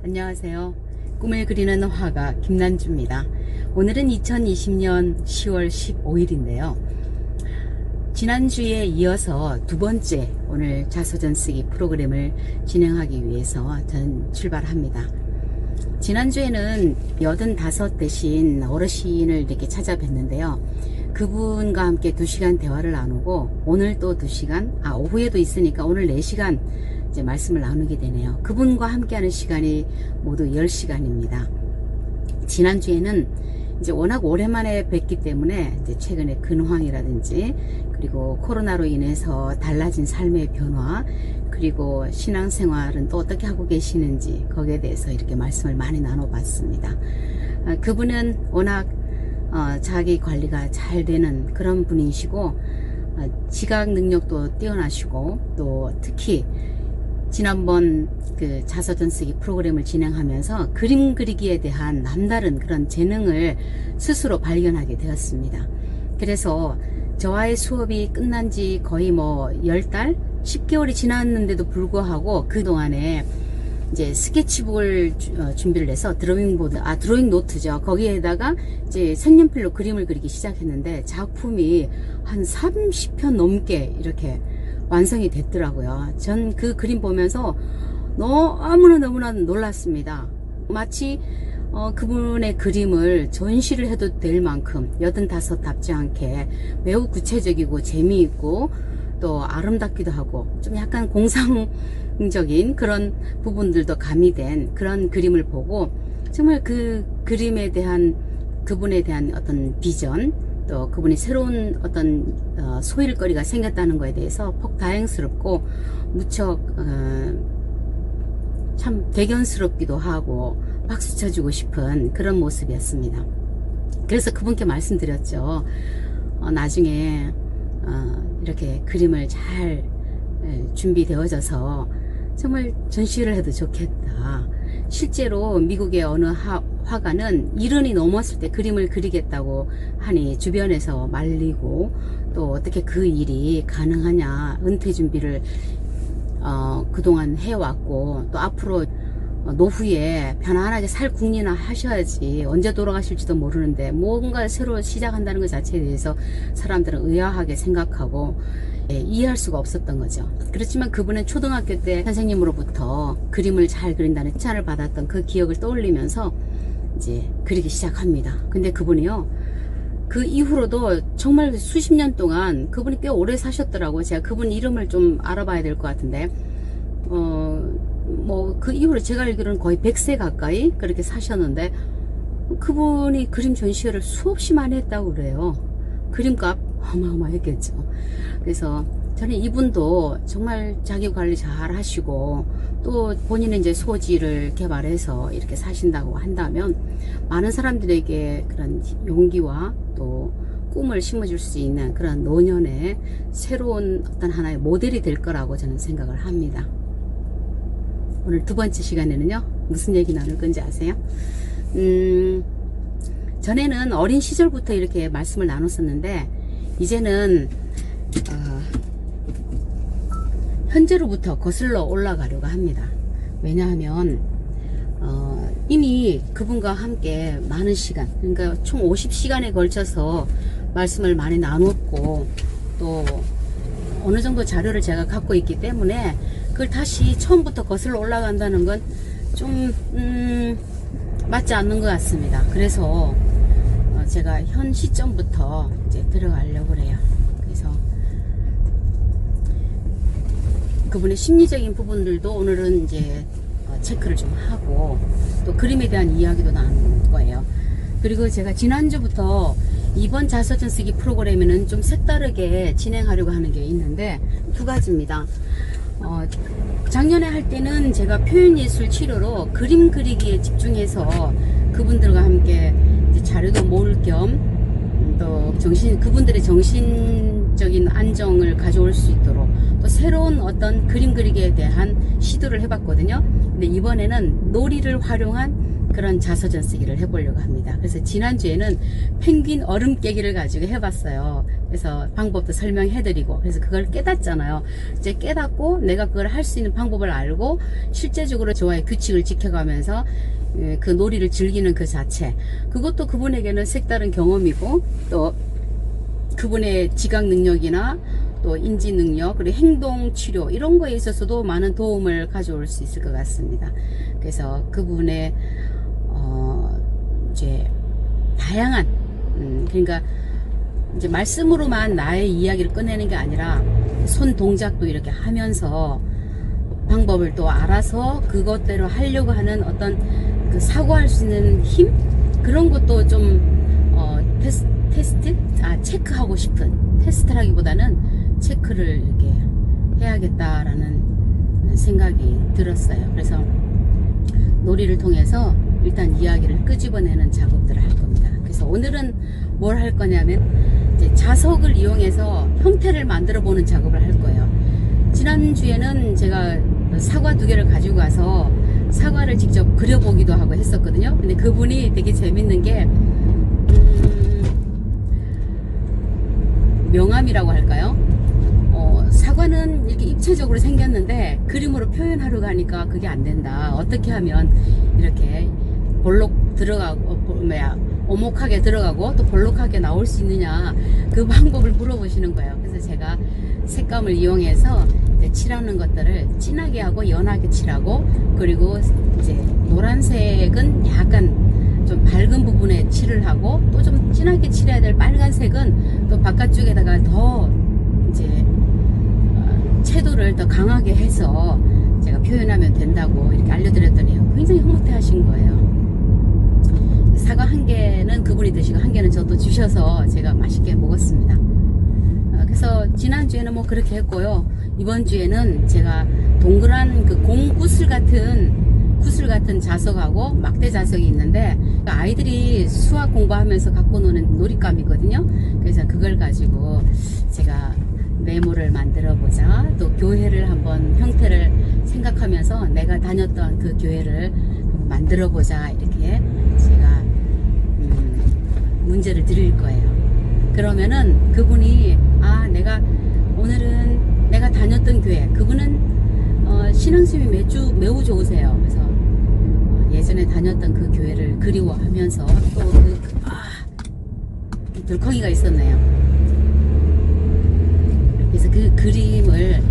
안녕하세요. 꿈을 그리는 화가 김난주입니다. 오늘은 2020년 10월 15일인데요. 지난주에 이어서 두 번째 오늘 자서전 쓰기 프로그램을 진행하기 위해서 저는 출발합니다. 지난주에는 85 대신 어르신을 이렇게 찾아뵀는데요. 그분과 함께 2시간 대화를 나누고 오늘 또 2시간, 오후에도 있으니까 오늘 4시간 이제 말씀을 나누게 되네요. 그분과 함께하는 시간이 모두 10시간입니다. 지난주에는 이제 워낙 오랜만에 뵙기 때문에 이제 최근에 근황이라든지 그리고 코로나로 인해서 달라진 삶의 변화 그리고 신앙생활은 또 어떻게 하고 계시는지 거기에 대해서 이렇게 말씀을 많이 나눠봤습니다. 그분은 워낙 자기 관리가 잘 되는 그런 분이시고 지각 능력도 뛰어나시고 또 특히 지난번 그 자서전 쓰기 프로그램을 진행하면서 그림 그리기에 대한 남다른 그런 재능을 스스로 발견하게 되었습니다. 그래서 저와의 수업이 끝난 지 거의 10달? 10개월이 지났는데도 불구하고 그동안에 이제 스케치북을 준비를 해서 드로잉 노트죠. 거기에다가 이제 색연필로 그림을 그리기 시작했는데 작품이 한 30편 넘게 이렇게 완성이 됐더라고요. 전 그 그림 보면서 너무나 놀랐습니다. 마치 그분의 그림을 전시를 해도 될 만큼 85답지 않게 매우 구체적이고 재미있고 또 아름답기도 하고 좀 약간 공상적인 그런 부분들도 가미된 그런 그림을 보고 정말 그 그림에 대한 그분에 대한 어떤 비전 또 그분이 새로운 어떤 소일거리가 생겼다는 것에 대해서 폭다행스럽고 무척 참 대견스럽기도 하고 박수 쳐주고 싶은 그런 모습이었습니다. 그래서 그분께 말씀드렸죠. 나중에 이렇게 그림을 잘 준비되어져서 정말 전시를 해도 좋겠다. 실제로 미국의 어느 화가는 70이 넘었을 때 그림을 그리겠다고 하니 주변에서 말리고 또 어떻게 그 일이 가능하냐 은퇴 준비를 그동안 해왔고 또 앞으로 노후에 편안하게 살 궁리나 하셔야지 언제 돌아가실지도 모르는데 뭔가 새로 시작한다는 것 자체에 대해서 사람들은 의아하게 생각하고 이해할 수가 없었던 거죠. 그렇지만 그분은 초등학교 때 선생님으로부터 그림을 잘 그린다는 칭찬을 받았던 그 기억을 떠올리면서 이제 그리기 시작합니다. 근데 그분이요 그 이후로도 정말 수십 년 동안 그분이 꽤 오래 사셨더라고요. 제가 그분 이름을 좀 알아봐야 될 것 같은데 그 이후로 제가 알기로는 거의 100세 가까이 그렇게 사셨는데 그분이 그림 전시회를 수없이 많이 했다고 그래요. 그림값 어마어마했겠죠. 그래서 저는 이분도 정말 자기 관리 잘 하시고 또 본인은 이제 소지를 개발해서 이렇게 사신다고 한다면 많은 사람들에게 그런 용기와 또 꿈을 심어줄 수 있는 그런 노년의 새로운 어떤 하나의 모델이 될 거라고 저는 생각을 합니다. 오늘 두 번째 시간에는요 무슨 얘기 나눌 건지 아세요? 전에는 어린 시절부터 이렇게 말씀을 나눴었는데 이제는 현재로부터 거슬러 올라가려고 합니다. 왜냐하면 이미 그분과 함께 많은 시간 그러니까 총 50시간에 걸쳐서 말씀을 많이 나눴고 또 어느 정도 자료를 제가 갖고 있기 때문에 그걸 다시 처음부터 거슬러 올라간다는 건 좀 맞지 않는 것 같습니다. 그래서 제가 현 시점부터 이제 들어가려고 해요. 그래서 그분의 심리적인 부분들도 오늘은 이제 체크를 좀 하고 또 그림에 대한 이야기도 나눌 거예요. 그리고 제가 지난주부터 이번 자서전 쓰기 프로그램에는 좀 색다르게 진행하려고 하는 게 있는데 두 가지입니다. 작년에 할 때는 제가 표현예술 치료로 그림 그리기에 집중해서 그분들과 함께 이제 자료도 모을 겸 또 그분들의 정신적인 안정을 가져올 수 있도록 또 새로운 어떤 그림 그리기에 대한 시도를 해봤거든요. 근데 이번에는 놀이를 활용한 그런 자서전 쓰기를 해보려고 합니다. 그래서 지난주에는 펭귄 얼음 깨기를 가지고 해봤어요. 그래서 방법도 설명해드리고, 그래서 그걸 깨닫잖아요. 이제 깨닫고 내가 그걸 할 수 있는 방법을 알고 실제적으로 저와의 규칙을 지켜가면서 그 놀이를 즐기는 그 자체, 그것도 그분에게는 색다른 경험이고, 또 그분의 지각 능력이나 또 인지 능력, 그리고 행동 치료 이런 거에 있어서도 많은 도움을 가져올 수 있을 것 같습니다. 그래서 그분의 이제 다양한 그러니까 이제 말씀으로만 나의 이야기를 꺼내는 게 아니라 손 동작도 이렇게 하면서 방법을 또 알아서 그것대로 하려고 하는 어떤 그 사고할 수 있는 힘, 그런 것도 좀 체크하고 싶은, 테스트라기보다는 체크를 이렇게 해야겠다라는 생각이 들었어요. 그래서 놀이를 통해서 일단 이야기를 끄집어내는 작업들을 할 겁니다. 그래서 오늘은 뭘 할 거냐면 이제 자석을 이용해서 형태를 만들어 보는 작업을 할 거예요. 지난주에는 제가 사과 2개를 가지고 가서 사과를 직접 그려보기도 하고 했었거든요. 근데 그분이 되게 재밌는 게 명암이라고 할까요? 사과는 이렇게 입체적으로 생겼는데 그림으로 표현하려고 하니까 그게 안 된다. 어떻게 하면 이렇게 볼록 들어가고 오목하게 들어가고 또 볼록하게 나올 수 있느냐, 그 방법을 물어보시는 거예요. 그래서 제가 색감을 이용해서 이제 칠하는 것들을 진하게 하고 연하게 칠하고, 그리고 이제 노란색은 약간 좀 밝은 부분에 칠을 하고, 또 좀 진하게 칠해야 될 빨간색은 또 바깥쪽에다가 더 이제 채도를 더 강하게 해서 제가 표현하면 된다고 이렇게 알려드렸더니 굉장히 흐뭇해 하신 거예요. 사과 1개는 그분이 드시고 1개는 저도 주셔서 제가 맛있게 먹었습니다. 그래서 지난주에는 뭐 그렇게 했고요. 이번 주에는 제가 동그란 그 공구슬 같은 자석하고 막대 자석이 있는데, 아이들이 수학 공부하면서 갖고 노는 놀잇감이거든요. 그래서 그걸 가지고 제가 메모를 만들어 보자, 또 교회를 한번 형태를 생각하면서 내가 다녔던 그 교회를 만들어 보자, 이렇게 제가 문제를 드릴 거예요. 그러면은 그분이 오늘은 내가 다녔던 교회, 그분은 신앙심이 매우 좋으세요. 그래서 예전에 다녔던 그 교회를 그리워하면서 또 들컹이가 있었네요. 그래서 그 그림을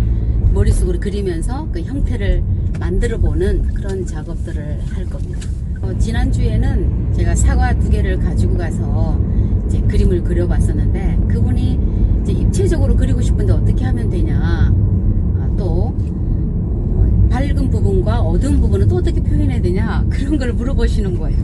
머릿속으로 그리면서 그 형태를 만들어 보는 그런 작업들을 할 겁니다. 지난주에는 제가 사과 2개를 가지고 가서 이제 그림을 그려봤었는데, 그분이 이제 입체적으로 그리고 싶은데 어떻게 하면 되냐, 또 밝은 부분과 어두운 부분은 또 어떻게 표현해야 되냐, 그런 걸 물어보시는 거예요.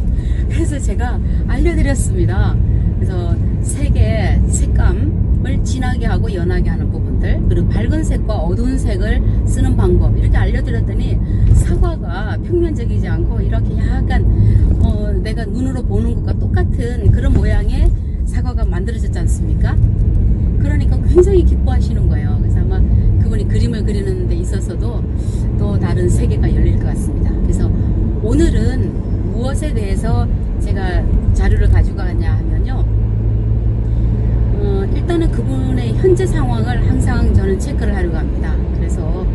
그래서 제가 알려드렸습니다. 그래서 색의 색감을 진하게 하고 연하게 하는 부분들, 그리고 밝은 색과 어두운 색을 쓰는 방법, 이렇게 알려드렸더니 사과가 평면적이지 않고 이렇게 약간 내가 눈으로 보는 것과 똑같은 그런 모양의 사과가 만들어졌지 않습니까? 그러니까 굉장히 기뻐하시는 거예요. 그래서 아마 그분이 그림을 그리는 데 있어서도 또 다른 세계가 열릴 것 같습니다. 그래서 오늘은 무엇에 대해서 제가 자료를 가지고 가냐 하면요, 일단은 그분의 현재 상황을 항상 저는 체크를 하려고 합니다. 그래서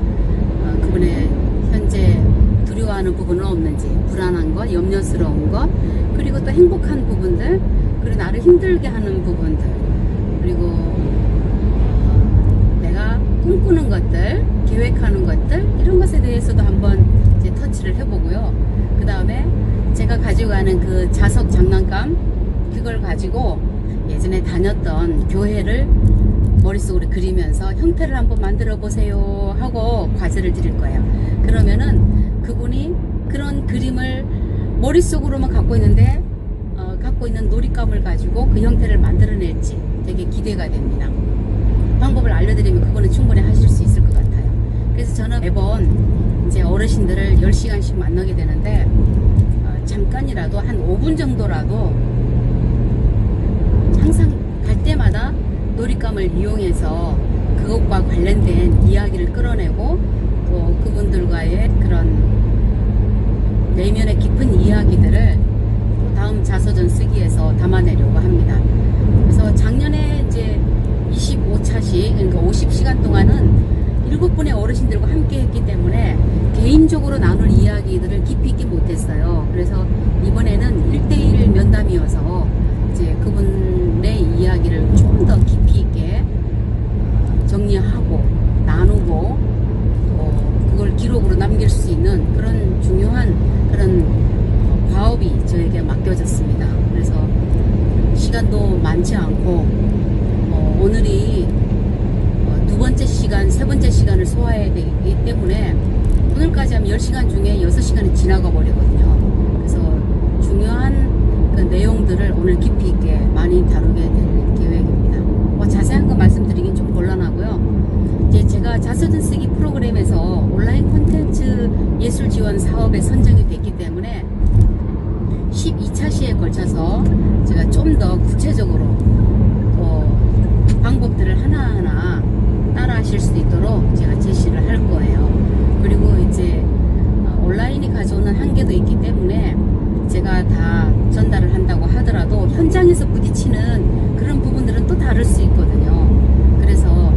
그분의 현재 두려워하는 부분은 없는지, 불안한 것, 염려스러운 것, 그리고 또 행복한 부분들, 그리고 나를 힘들게 하는 부분들, 그리고 내가 꿈꾸는 것들, 계획하는 것들, 이런 것에 대해서도 한번 이제 터치를 해보고요. 그 다음에 제가 가지고 가는 그 자석 장난감, 그걸 가지고 예전에 다녔던 교회를 머릿속으로 그리면서 형태를 한번 만들어 보세요 하고 과제를 드릴 거예요. 그러면은 그분이 그런 그림을 머릿속으로만 갖고 있는데 갖고 있는 놀잇감을 가지고 그 형태를 만들어낼지 되게 기대가 됩니다. 방법을 알려드리면 그거는 충분히 하실 수 있을 것 같아요. 그래서 저는 매번 이제 어르신들을 10시간씩 만나게 되는데 잠깐이라도 한 5분 정도라도 항상 갈 때마다 놀잇감을 이용해서 그것과 관련된 이야기를 끌어내고, 또 그분들과의 그런 내면의 깊은 이야기들을 다음 자서전 쓰기에서 담아내려고 합니다. 그래서 작년에 이제 25차씩, 그러니까 50시간 동안은 7분의 어르신들과 함께 했기 때문에 개인적으로 나눌 이야기들을 깊이 있게 못했어요. 그래서 이번에는 1대1 면담이어서 이제 그분의 이야기를 좀 더 깊이 있게 정리하고 나누고 그걸 기록으로 남길 수 있는 그런 중요한 그런 과업이 저에게 맡겨졌습니다. 그래서 시간도 많지 않고 오늘이 두 번째 시간, 세 번째 시간을 소화해야 되기 때문에 오늘까지 하면 10시간 중에 6시간이 지나가 버리거든요. 그래서 중요한 그 내용들을 오늘 깊이 있게 많이 다루게 될 계획입니다. 자세한 거 말씀드리긴 좀 곤란하고요. 이제 제가 자서전 쓰기 프로그램에서 온라인 콘텐츠 예술 지원 사업에 선정이 됐기 때문에 12차 시에 걸쳐서 제가 좀 더 구체적으로 방법들을 하나하나 따라 하실 수 있도록 제가 제시를 할 거예요. 그리고 이제 온라인이 가져오는 한계도 있기 때문에 제가 다 전달을 한다고 하더라도 현장에서 부딪히는 그런 부분들은 또 다를 수 있거든요. 그래서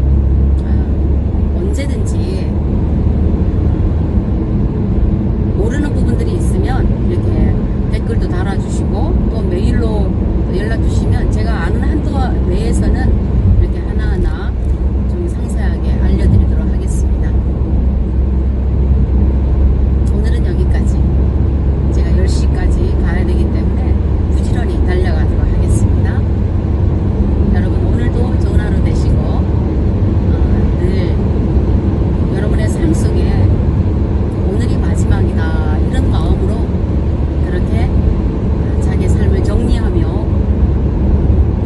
언제든지 모르는 부분들이 있으면 이렇게 댓글도 달아주시고 또 메일로 연락 주시면 제가 아는 한도 내에서는 이렇게 하나하나 좀 상세하게 알려드리도록 하겠습니다. 오늘은 여기까지. 제가 10시까지 가야 되기 때문에 부지런히 달려가도록 하겠습니다. 여러분 오늘도 좋은 하루 되시고 늘 여러분의 삶 속에 오늘이 마지막이다 이런 마음으로 그렇게 자기 삶을 정리하며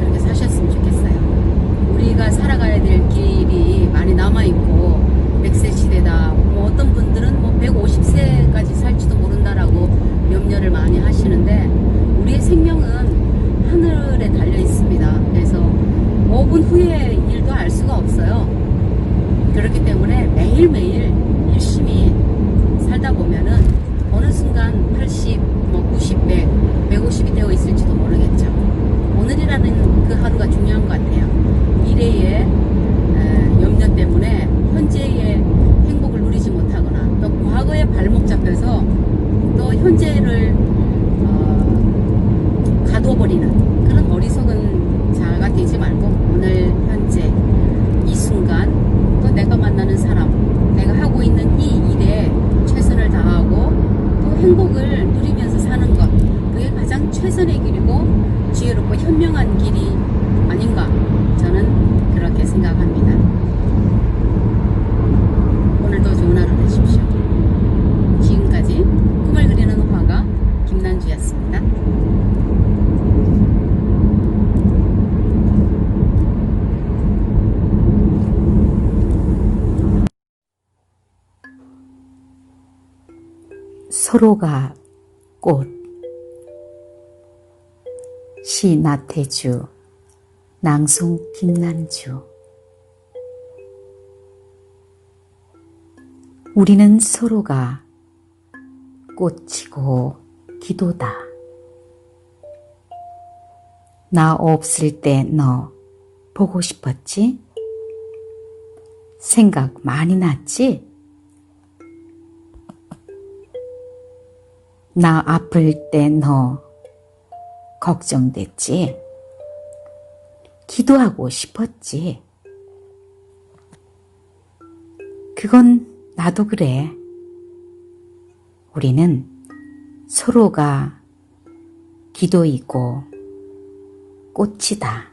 그렇게 사셨으면 좋겠어요. 우리가 살아가야 될 길이 많이 남아있고 100세 시대다, 뭐 어떤 분들은 뭐 150세까지 살지도 모른다라고 염려를 많이 하시는데 우리의 생명은 하늘에 달려 있습니다. 그래서 5분 후의 일도 알 수가 없어요. 그렇기 때문에 매일매일 열심히 살다 보면은 어느 순간 80, 90, 100, 150이 되어 있을지도 모르겠죠. 오늘이라는 그 하루가 중요한 것 같아요. 미래의 염려 때문에 현재의 행복을 누리지 못하거나 또 과거에 발목 잡혀서 또 현재를 가둬버리는 그런 어리석은 자가 되지 말고 오늘 현재 이 순간 또 내가 만나는 사람, 내가 하고 있는 이 일에 최선을 다하고 또 행복을 누리면서 사는 것, 그게 가장 최선의 길이고 지혜롭고 현명한 길이 아닌가, 저는 그렇게 생각합니다. 오늘도 좋은 하루 되십시오. 지금까지 꿈을 그리는 화가 김난주였습니다. 서로가 꽃. 시 나태주, 낭송 김난주. 우리는 서로가 꽃이고 기도다. 나 없을 때 너 보고 싶었지? 생각 많이 났지? 나 아플 때 너 걱정됐지? 기도하고 싶었지? 그건 나도 그래. 우리는 서로가 기도이고 꽃이다.